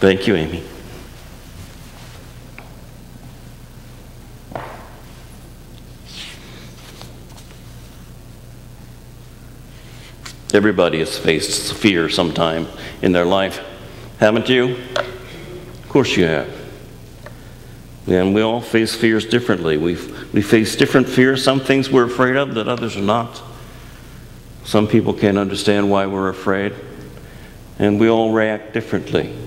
Thank you, Amy. Everybody has faced fear sometime in their life, haven't you? Of course you have. And we all face fears differently. We face different fears. Some things we're afraid of that others are not. Some people can't understand why we're afraid. And we all react differently.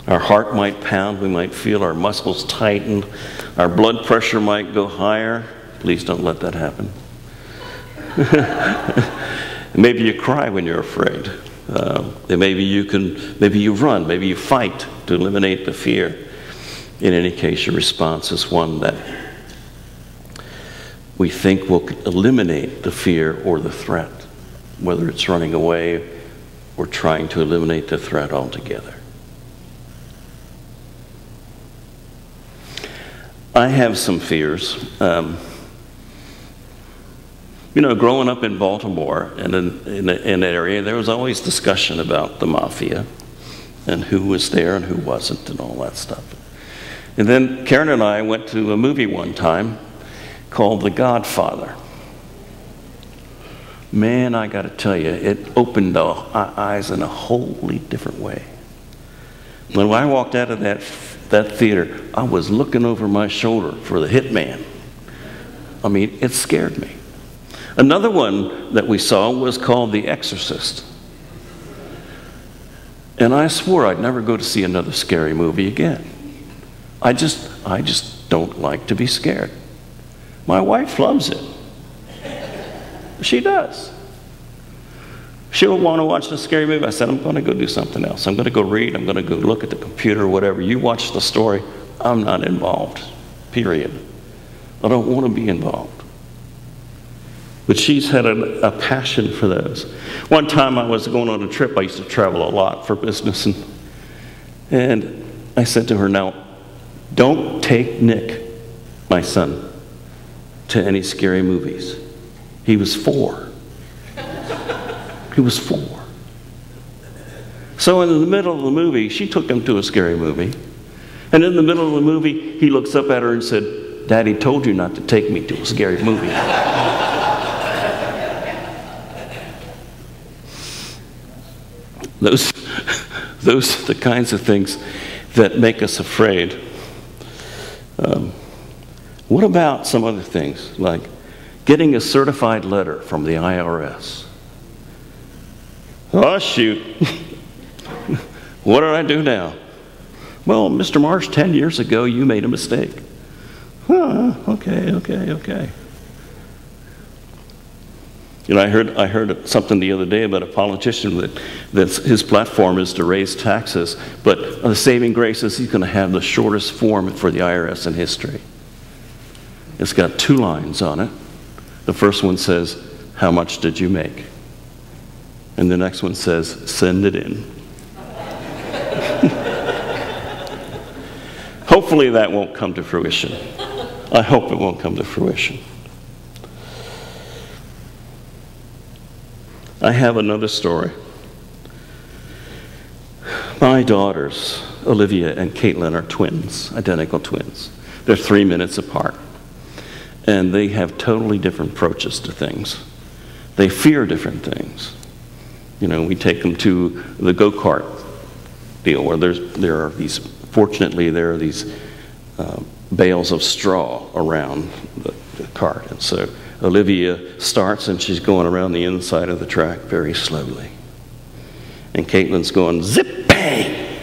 Our heart might pound. We might feel our muscles tighten. Our blood pressure might go higher. Please don't let that happen. Maybe you cry when you're afraid. Maybe you run. Maybe you fight to eliminate the fear. In any case, your response is one that we think will eliminate the fear or the threat, whether it's running away or trying to eliminate the threat altogether. I have some fears. Growing up in Baltimore and in an area, there was always discussion about the mafia and who was there and who wasn't and all that stuff. And then Karen and I went to a movie one time called The Godfather. Man, I got to tell you, it opened our eyes in a wholly different way. When I walked out of that theater, I was looking over my shoulder for the hitman. I mean, it scared me. Another one that we saw was called The Exorcist. And I swore I'd never go to see another scary movie again. I just don't like to be scared. My wife loves it. She does. She'll want to watch the scary movie. I said, I'm going to go do something else. I'm going to go read. I'm going to go look at the computer, whatever. You watch the story. I'm not involved, period. I don't want to be involved. But she's had a passion for those. One time I was going on a trip. I used to travel a lot for business. And I said to her, now, don't take Nick, my son, to any scary movies. He was 4. He was 4. So in the middle of the movie, she took him to a scary movie. And in the middle of the movie, he looks up at her and said, Daddy told you not to take me to a scary movie. Those are the kinds of things that make us afraid. What about some other things, like getting a certified letter from the IRS? Oh, shoot. What did I do now? Well, Mr. Marsh, 10 years ago, you made a mistake. Okay. I heard something the other day about a politician that his platform is to raise taxes, but the saving grace is he's going to have the shortest form for the IRS in history. It's got 2 lines on it. The first one says, how much did you make? And the next one says, send it in. Hopefully that won't come to fruition. I hope it won't come to fruition. I have another story. My daughters, Olivia and Caitlin, are twins, identical twins. They're 3 minutes apart. And they have totally different approaches to things. They fear different things. We take them to the go-kart deal where there are these bales of straw around the cart. And so Olivia starts and she's going around the inside of the track very slowly. And Caitlin's going zip bang,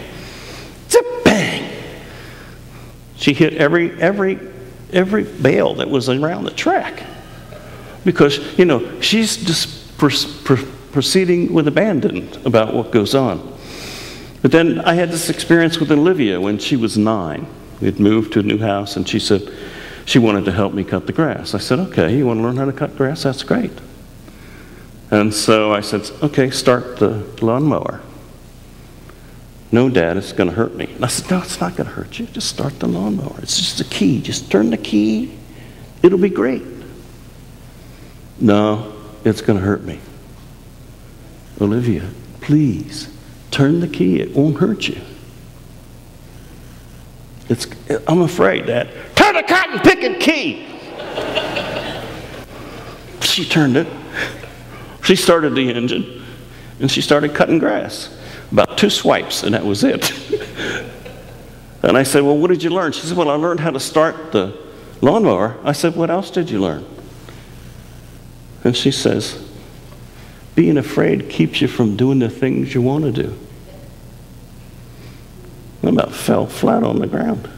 zip bang. She hit every bale that was around the track because, she's just proceeding with abandon about what goes on. But then I had this experience with Olivia when she was 9. We'd moved to a new house and she said she wanted to help me cut the grass. I said, okay, you want to learn how to cut grass? That's great. And so I said, okay, start the lawnmower. No, Dad, it's going to hurt me. And I said, no, it's not going to hurt you. Just start the lawnmower. It's just a key. Just turn the key. It'll be great. No, it's going to hurt me. Olivia, please, turn the key. It won't hurt you. I'm afraid, Dad. Turn the cotton picking key. She turned it. She started the engine, and she started cutting grass. About 2 swipes, and that was it. And I said, well, what did you learn? She said, well, I learned how to start the lawnmower. I said, what else did you learn? And she says, being afraid keeps you from doing the things you want to do. I about fell flat on the ground.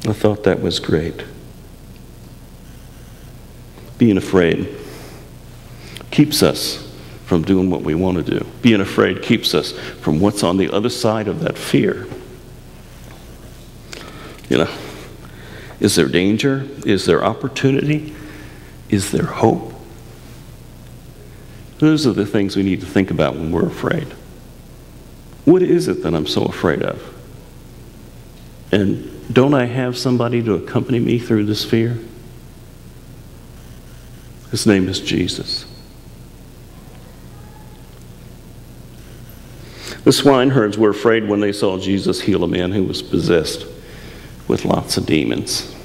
I thought that was great. Being afraid keeps us from doing what we want to do. Being afraid keeps us from what's on the other side of that fear. You know, is there danger? Is there opportunity? Is there hope? Those are the things we need to think about when we're afraid. What is it that I'm so afraid of? And don't I have somebody to accompany me through this fear? His name is Jesus. The swineherds were afraid when they saw Jesus heal a man who was possessed with lots of demons.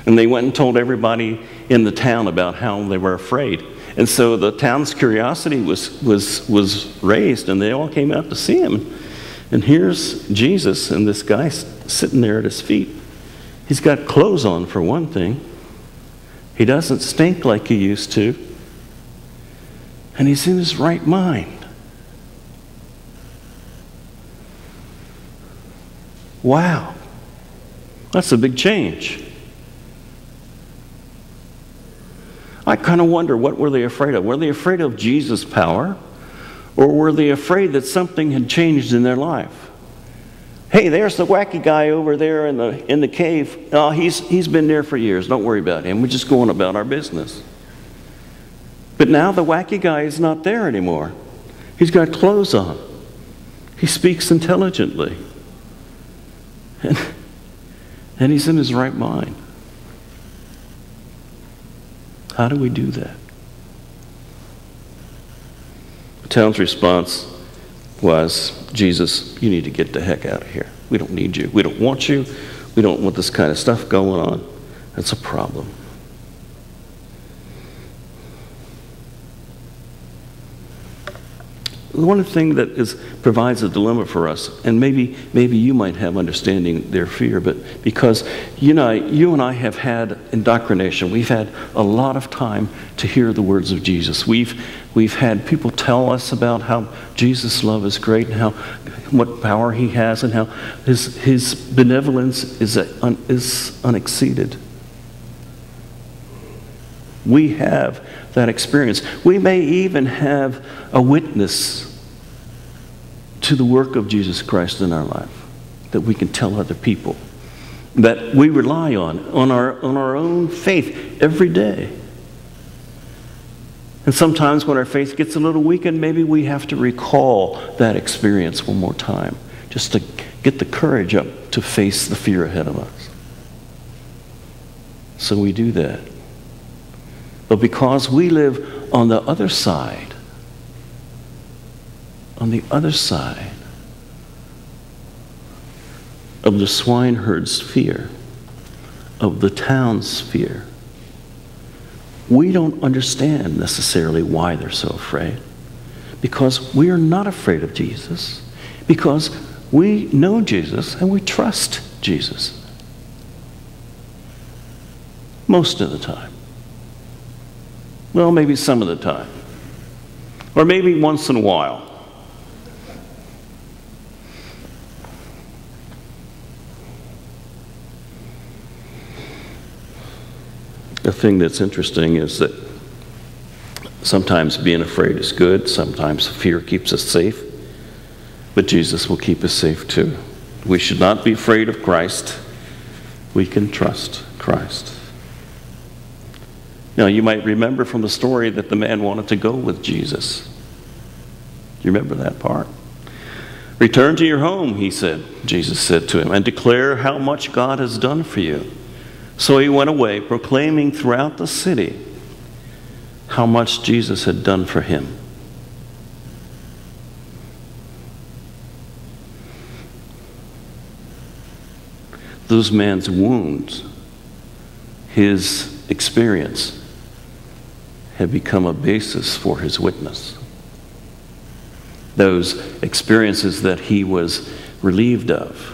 And they went and told everybody in the town about how they were afraid. And so the town's curiosity was raised, and they all came out to see him. And here's Jesus, and this guy sitting there at his feet. He's got clothes on, for one thing. He doesn't stink like he used to. And he's in his right mind. Wow. That's a big change. I kind of wonder, what were they afraid of? Were they afraid of Jesus' power? Or were they afraid that something had changed in their life? Hey, there's the wacky guy over there in the cave. Oh, he's been there for years. Don't worry about him. We're just going about our business. But now the wacky guy is not there anymore. He's got clothes on. He speaks intelligently. And he's in his right mind. How do we do that? The town's response was, Jesus, you need to get the heck out of here. We don't need you. We don't want you. We don't want this kind of stuff going on. That's a problem. One thing that provides a dilemma for us, and maybe you might have understanding their fear, but because you and I have had indoctrination, we've had a lot of time to hear the words of Jesus. We've had people tell us about how Jesus' love is great, and what power he has, and how his benevolence is unexceeded. We have that experience. We may even have a witness to the work of Jesus Christ in our life that we can tell other people, that we rely on our own faith every day. And sometimes when our faith gets a little weakened, maybe we have to recall that experience one more time, just to get the courage up to face the fear ahead of us. So we do that. But because we live on the other side of the swineherd's fear, of the town's fear, we don't understand necessarily why they're so afraid. Because we are not afraid of Jesus. Because we know Jesus and we trust Jesus. Most of the time. Well, maybe some of the time. Or maybe once in a while. The thing that's interesting is that sometimes being afraid is good, sometimes fear keeps us safe, but Jesus will keep us safe too. We should not be afraid of Christ. We can trust Christ. Now, you might remember from the story that the man wanted to go with Jesus. Do you remember that part? Return to your home, he said, Jesus said to him, and declare how much God has done for you. So he went away, proclaiming throughout the city how much Jesus had done for him. those man's wounds, his experience, had become a basis for his witness. Those experiences that he was relieved of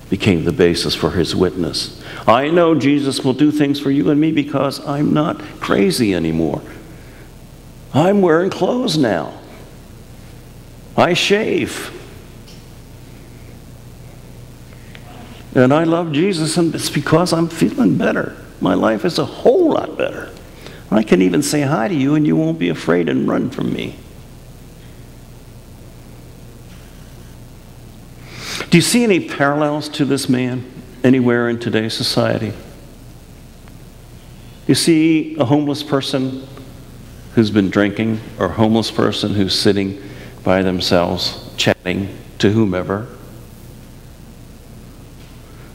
became the basis for his witness. I know Jesus will do things for you and me because I'm not crazy anymore. I'm wearing clothes now. I shave. And I love Jesus, and it's because I'm feeling better. My life is a whole lot better. I can even say hi to you and you won't be afraid and run from me. Do you see any parallels to this man anywhere in today's society? You see a homeless person who's been drinking, or a homeless person who's sitting by themselves chatting to whomever.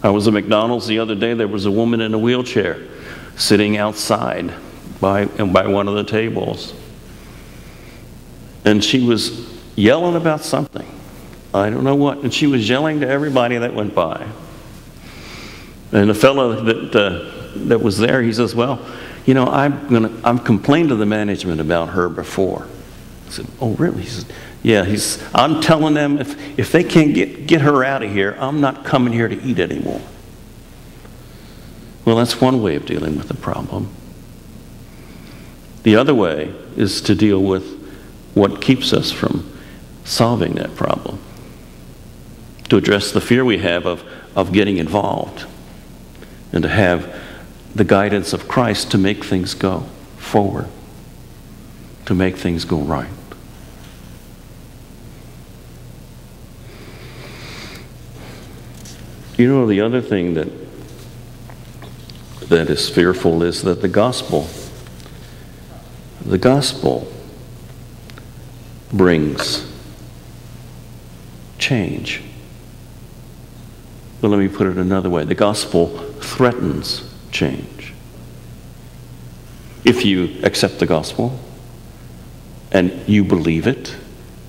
I was at McDonald's the other day. There was a woman in a wheelchair sitting outside by one of the tables. And she was yelling about something. I don't know what. And she was yelling to everybody that went by. And the fellow that was there, he says, well, you know, I've complained to the management about her before. I said, oh, really? He said, yeah, I'm telling them if they can't get her out of here, I'm not coming here to eat anymore. Well, that's one way of dealing with the problem. The other way is to deal with what keeps us from solving that problem. To address the fear we have of getting involved, and to have the guidance of Christ to make things go forward, to make things go right. You know, the other thing that is fearful is that the gospel brings change. But let me put it another way. The gospel threatens change. If you accept the gospel and you believe it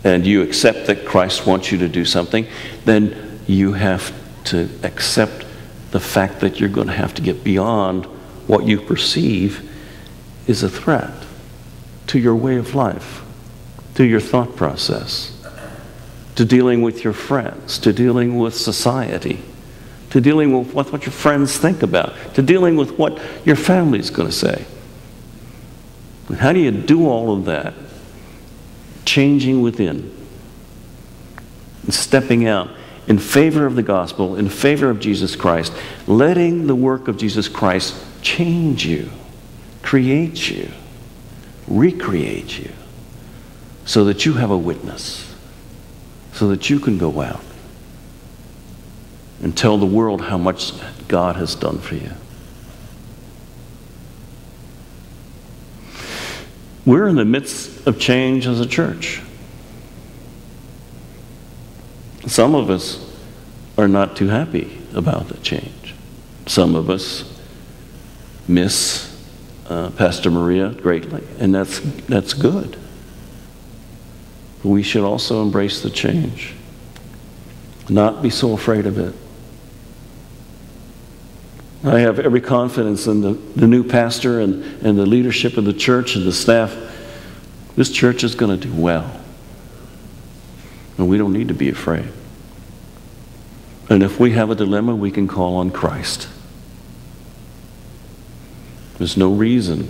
and you accept that Christ wants you to do something, then you have to accept the fact that you're going to have to get beyond what you perceive is a threat to your way of life, to your thought process, to dealing with your friends, to dealing with society, to dealing with what your friends think about, to dealing with what your family's going to say. And how do you do all of that? Changing within, and stepping out in favor of the gospel, in favor of Jesus Christ, letting the work of Jesus Christ change you, create you, recreate you, so that you have a witness, so that you can go out and tell the world how much God has done for you. We're in the midst of change as a church. Some of us are not too happy about the change. Some of us miss Pastor Maria greatly, and that's good. But we should also embrace the change, not be so afraid of it. I have every confidence in the new pastor and the leadership of the church and the staff. This church is going to do well. And we don't need to be afraid. And if we have a dilemma, we can call on Christ. There's no reason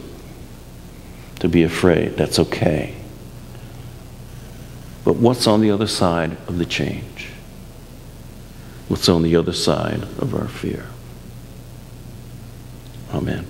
to be afraid. That's okay. But what's on the other side of the change? What's on the other side of our fear? Amen.